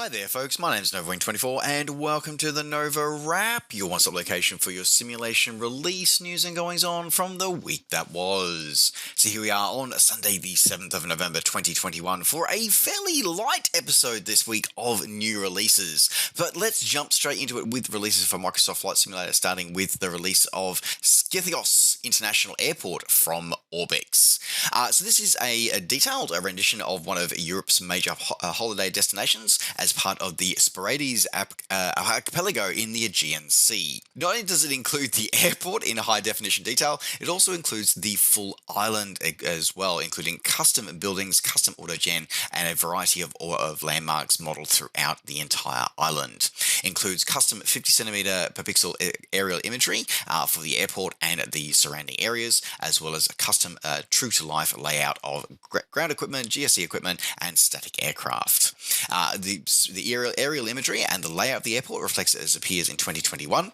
Hi there, folks. My name's NovaWrap and welcome to the NovaWrap, your one-stop location for your simulation release news and goings-on from the week that was. So here we are on Sunday, the 7th of November, 2021, for a fairly light episode this week of new releases. But let's jump straight into it with releases for Microsoft Flight Simulator, starting with the release of Skiathos International Airport from Orbix. So this is a detailed rendition of one of Europe's major holiday destinations as part of the Sporades archipelago in the Aegean Sea. Not only does it include the airport in high definition detail, it also includes the full island as well, including custom buildings, custom autogen, and a variety of landmarks modeled throughout the entire island. Includes custom 50 centimeter per pixel aerial imagery for the airport and the surrounding areas, as well as a custom true to life layout of ground equipment, GSE equipment, and static aircraft. The aerial imagery and the layout of the airport reflects as appears in 2021.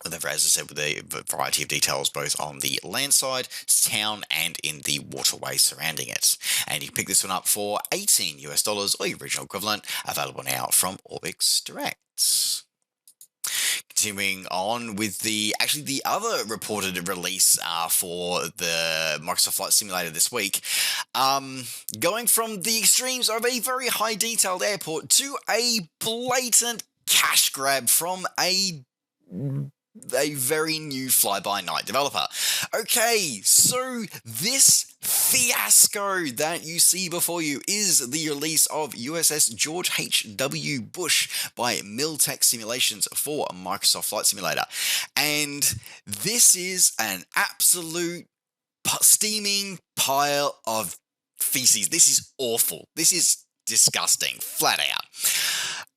As I said, with a variety of details both on the land side, town, and in the waterway surrounding it. And you can pick this one up for $18 or your original equivalent, available now from Orbix Direct. Continuing on with the other reported release for the Microsoft Flight Simulator this week, going from the extremes of a very high detailed airport to a blatant cash grab from a very new fly-by-night developer. Okay, so this fiasco that you see before you is the release of USS George H.W. Bush by Miltech Simulations for Microsoft Flight Simulator. And this is an absolute steaming pile of feces. This is awful. This is disgusting, flat out.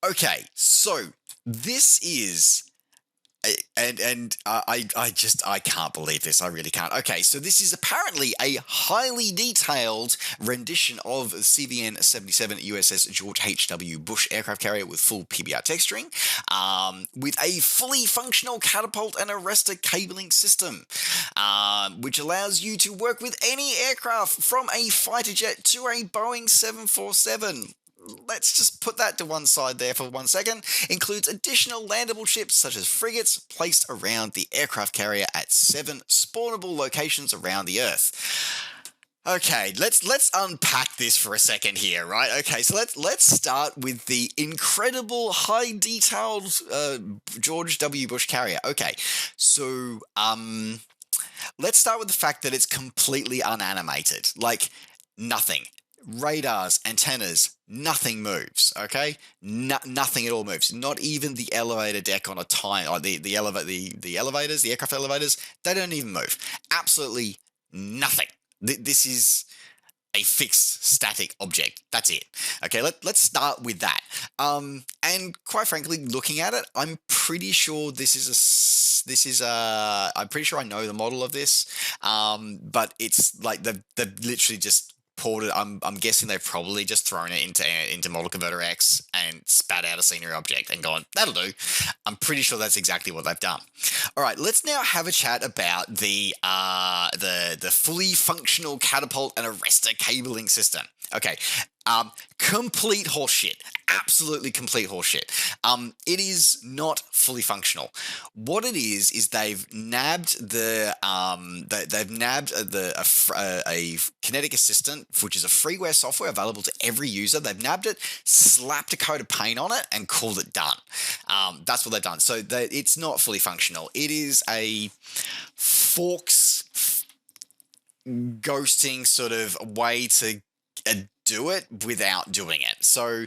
Okay, so this is... I can't believe this. I really can't. Okay, so this is apparently a highly detailed rendition of CVN 77 USS George H.W. Bush aircraft carrier with full PBR texturing, with a fully functional catapult and arrestor cabling system, which allows you to work with any aircraft from a fighter jet to a Boeing 747. Let's just put that to one side there for 1 second. Includes additional landable ships such as frigates placed around the aircraft carrier at 7 spawnable locations around the Earth. Okay, let's unpack this for a second here, right? Okay, so let's start with the incredible high detailed George W. Bush carrier. Okay, so let's start with the fact that it's completely unanimated, like nothing. Radars, antennas, nothing moves, okay? Nothing at all moves. Not even the elevator deck on a time, or the elevators, the aircraft elevators, they don't even move. Absolutely nothing. This is a fixed static object. That's it. Okay, let's start with that. And quite frankly, looking at it, I'm pretty sure I'm pretty sure I know the model of this. But it's like they've literally just ported. I'm guessing they've probably just thrown it into Model Converter X and spat out a scenery object and gone, that'll do. I'm pretty sure that's exactly what they've done. All right, let's now have a chat about the fully functional catapult and arrestor cabling system. Okay, complete horseshit. Absolutely complete horseshit. It is not fully functional. What it is they've nabbed a kinetic assistant, which is a freeware software available to every user. They've nabbed it, slapped a coat of paint on it, and called it done. That's what they've done. So it's not fully functional. It is a forks ghosting sort of way to do it without doing it. So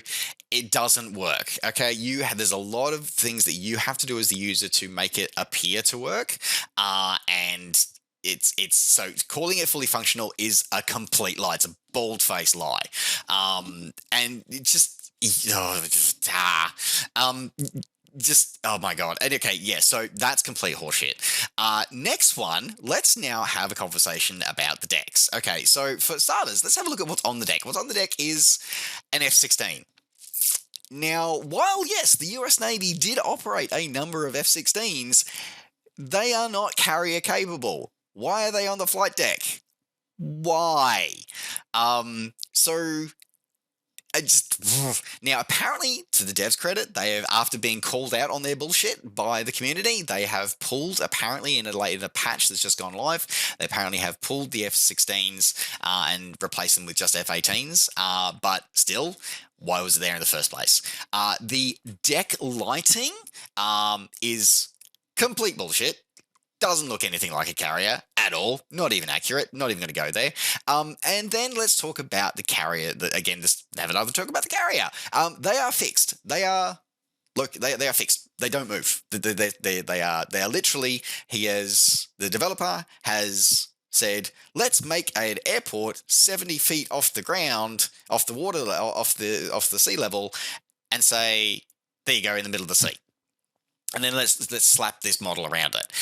it doesn't work. Okay, there's a lot of things that you have to do as the user to make it appear to work, and it's so calling it fully functional is a complete lie. It's a bald-faced lie, and it just oh my god. And okay, yeah, so that's complete horseshit. Next one, let's now have a conversation about the decks. Okay, so for starters, let's have a look at what's on the deck. What's on the deck is an F-16. Now, while yes, the US Navy did operate a number of F-16s, they are not carrier capable. Why are they on the flight deck? Why? So I just now apparently, to the devs' credit, they have, after being called out on their bullshit by the community, they have pulled, apparently in a patch that's just gone live, they apparently have pulled the F-16s and replaced them with just F-18s. But still, why was it there in the first place? The deck lighting is complete bullshit. Doesn't look anything like a carrier at all. Not even accurate. Not even going to go there. And then let's talk about the carrier. Again, just have another talk about the carrier. They are fixed. They are fixed. They don't move. They are literally. The developer has said, let's make an airport 70 feet off the ground, off the water, off the sea level, and say, there you go, in the middle of the sea. And then let's slap this model around it.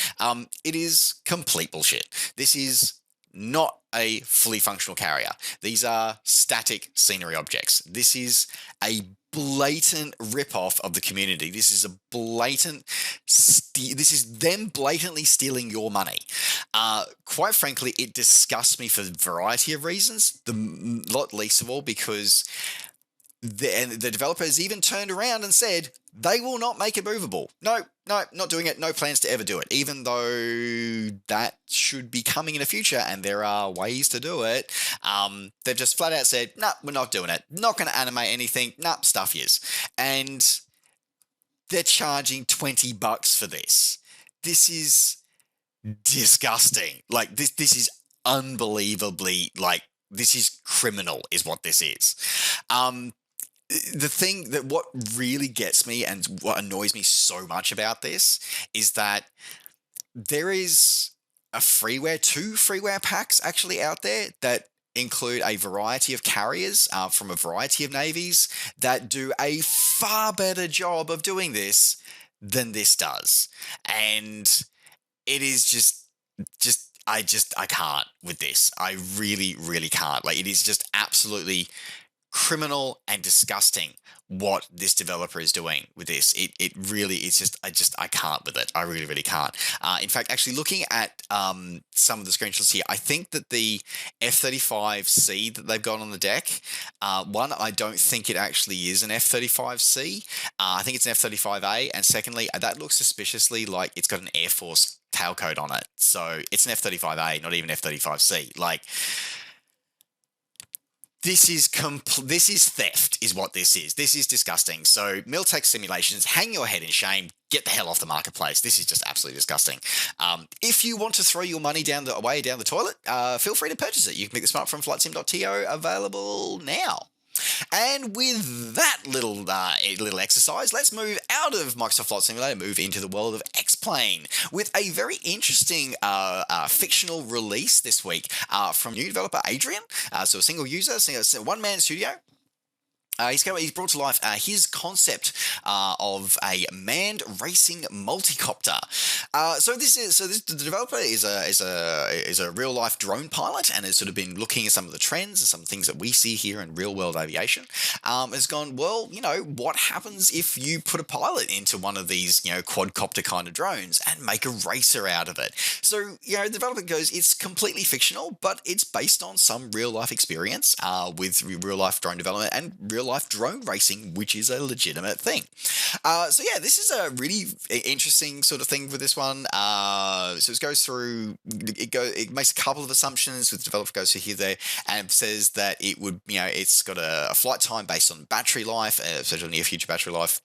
It is complete bullshit. This is not a fully functional carrier. These are static scenery objects. This is a blatant rip-off of the community. This is a blatant. This is them blatantly stealing your money. Quite frankly, it disgusts me for a variety of reasons. Not least of all because the developer has even turned around and said they will not make it movable. No, not doing it. No plans to ever do it, even though that should be coming in the future and there are ways to do it. They've just flat out said, no, we're not doing it. Not going to animate anything. No, stuff yes. And they're charging $20 for this. This is disgusting. Like, this is unbelievably, like, this is criminal is what this is. The thing that what really gets me and what annoys me so much about this is that there is two freeware packs actually out there that include a variety of carriers from a variety of navies that do a far better job of doing this than this does. And it is just I can't with this. I really, really can't. Like, it is just absolutely criminal and disgusting what this developer is doing with this. It really is just I can't with it. I really, really can't. In fact, actually looking at some of the screenshots here, I think that the F-35C that they've got on the deck, one, I don't think it actually is an F-35C. I think it's an F-35A, and secondly, that looks suspiciously like it's got an Air Force tailcoat on it. So it's an F-35A, not even F-35C. Like, this is theft is what this is. This is disgusting. So Miltech Simulations, hang your head in shame. Get the hell off the marketplace. This is just absolutely disgusting. If you want to throw your money down the toilet, feel free to purchase it. You can pick this up from flightsim.to, available now. And with that little exercise, let's move out of Microsoft Flight Simulator, move into the world of X-Plane with a very interesting fictional release this week from new developer Adrian. So a single user, a one-man studio. He's brought to life his concept of a manned racing multicopter. The developer is a real life drone pilot and has sort of been looking at some of the trends and some things that we see here in real world aviation. Has gone, well, what happens if you put a pilot into one of these quadcopter kind of drones and make a racer out of it? So the developer goes, it's completely fictional, but it's based on some real life experience with real life drone development and real life drone racing, which is a legitimate thing. This is a really interesting sort of thing for this one. So it goes through, it makes a couple of assumptions. The developer goes through here, there, and says that it would, it's got a flight time based on battery life, sort of near future battery life.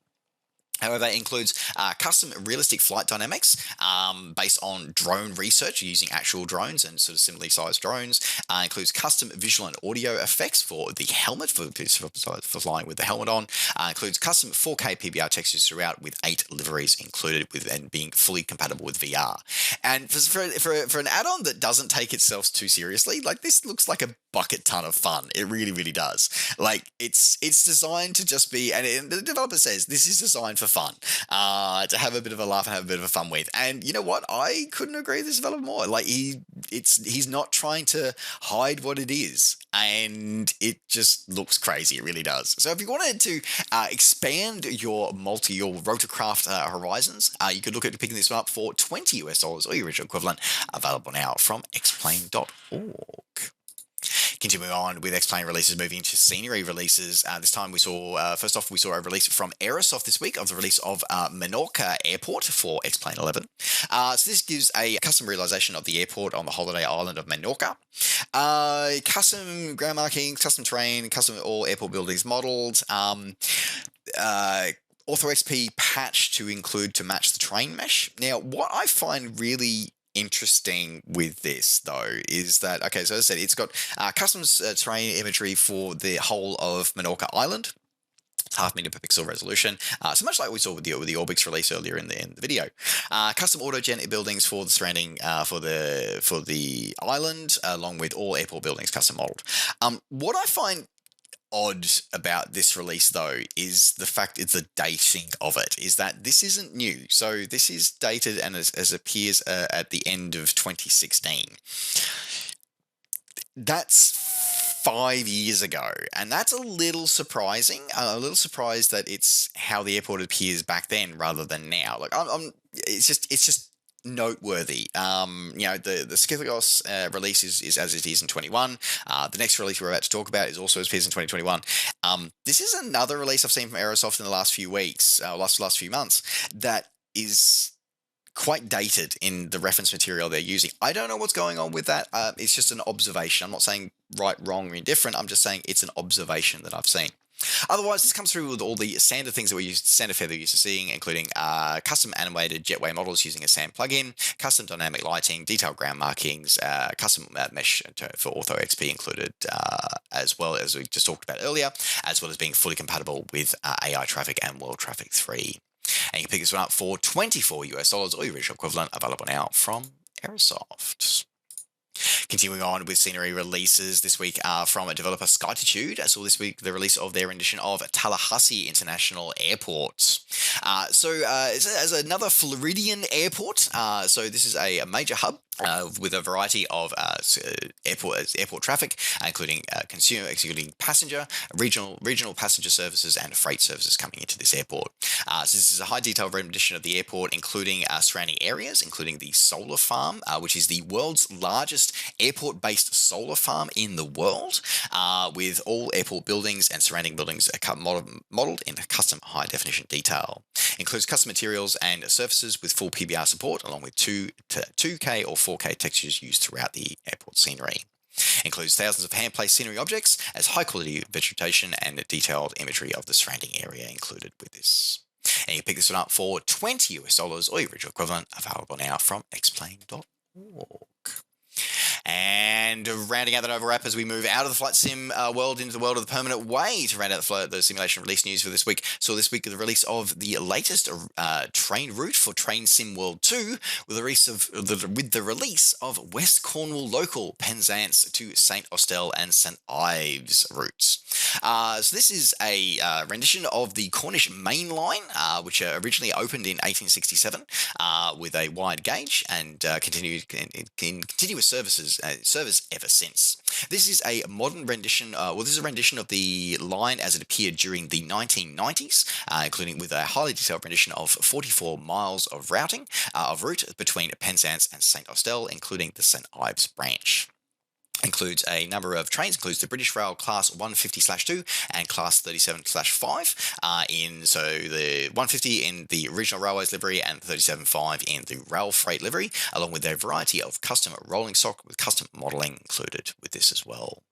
However, it includes custom realistic flight dynamics based on drone research using actual drones and sort of similarly sized drones. Includes custom visual and audio effects for the helmet, for flying with the helmet on. Includes custom 4K PBR textures throughout with 8 liveries included with and being fully compatible with VR. And for an add-on that doesn't take itself too seriously, like, this looks like a bucket ton of fun. It really, really does. Like, it's designed to just be, and the developer says this is designed for fun, to have a bit of a laugh and have a bit of a fun with. And you know what? I couldn't agree with this developer more. Like, he's not trying to hide what it is, and it just looks crazy. It really does. So if you wanted to expand your rotorcraft horizons, you could look at picking this one up for $20 US or your original equivalent, available now from xplane.org. Continuing on with X-Plane releases, moving into scenery releases. This time we saw, first off, we saw a release from Aerosoft this week of the release of Menorca Airport for X-Plane 11. So this gives a custom realization of the airport on the holiday island of Menorca. Custom ground markings, custom terrain, custom all airport buildings modeled. OrthoXP patch to match the train mesh. Now, what I find really interesting with this, though, is that, okay, so as I said, it's got custom terrain imagery for the whole of Menorca Island. 0.5 meter per pixel resolution, so much like we saw with the Orbix release earlier in the video. Custom autogen buildings for the surrounding for the island, along with all airport buildings custom modeled. What I find odd about this release, though, is the fact it's the dating of it, is that this isn't new. So this is dated and as appears at the end of 2016. That's 5 years ago, and that's a little surprising. I'm a little surprised that it's how the airport appears back then rather than now. Like, it's just noteworthy. The Skiathos release is as it is in 21. The next release we're about to talk about is also as it is in 2021. This is another release I've seen from Aerosoft in the last few weeks, last few months, that is quite dated in the reference material they're using. I don't know what's going on with that. It's just an observation. I'm not saying right, wrong, or indifferent. I'm just saying it's an observation that I've seen. Otherwise, this comes through with all the standard things that standard fare they're used to seeing, including custom animated jetway models using a SAM plugin, custom dynamic lighting, detailed ground markings, custom mesh for OrthoXP included, as well as we just talked about earlier, as well as being fully compatible with AI traffic and World Traffic 3. And you can pick this one up for $24 or your original equivalent, available now from Aerosoft. Continuing on with scenery releases this week from a developer Skytitude. I saw this week the release of their rendition of Tallahassee International Airport. As another Floridian airport, so this is a major hub with a variety of airport traffic, including executing passenger, regional passenger services, and freight services coming into this airport. So this is a high detail rendition of the airport, including surrounding areas, including the solar farm, which is the world's largest airport-based solar farm in the world, with all airport buildings and surrounding buildings modeled in custom high-definition detail. Includes custom materials and surfaces with full PBR support, along with 2K or 4K textures used throughout the airport scenery. Includes thousands of hand-placed scenery objects, as high-quality vegetation and detailed imagery of the surrounding area included with this. And you can pick this one up for $20 or your original equivalent, available now from xplane.org. And rounding out the NovaWrap as we move out of the flight sim world into the world of the permanent way to round out the simulation release news for this week. So this week, the release of the latest train route for Train Sim World 2 with the release of West Cornwall Local, Penzance to St Austell and St Ives routes. So this is a rendition of the Cornish Main Line, which originally opened in 1867 with a wide gauge and continued in continuous service ever since. This is a modern rendition, this is a rendition of the line as it appeared during the 1990s, including with a highly detailed rendition of 44 miles of route between Penzance and St Austell, including the St Ives branch. Includes a number of trains, includes the British Rail Class 150/2 and Class 37/5. So the 150 in the Regional Railways livery and 37/5 in the Rail Freight livery, along with a variety of custom rolling stock with custom modelling included with this as well.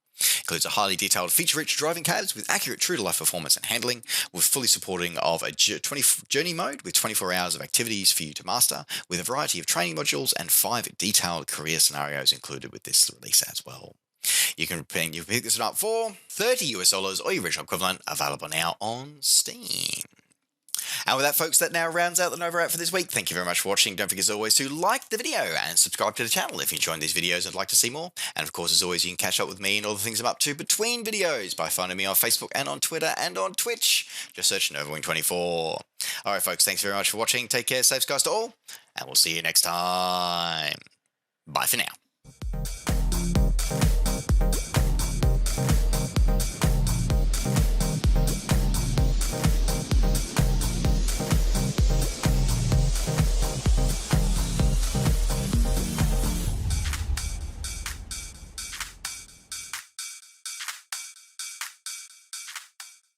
Includes a highly detailed feature-rich driving cabs with accurate true-to-life performance and handling, with fully supporting of a journey mode with 24 hours of activities for you to master, with a variety of training modules and 5 detailed career scenarios included with this release as well. You can pick this one up for $30 or your original equivalent, available now on Steam. And with that, folks, that now rounds out the NovaWrap for this week. Thank you very much for watching. Don't forget, as always, to like the video and subscribe to the channel if you enjoyed these videos and would like to see more. And of course, as always, you can catch up with me and all the things I'm up to between videos by finding me on Facebook and on Twitter and on Twitch. Just search NovaWing24. All right, folks, thanks very much for watching. Take care, safe skies to all, and we'll see you next time. Bye for now.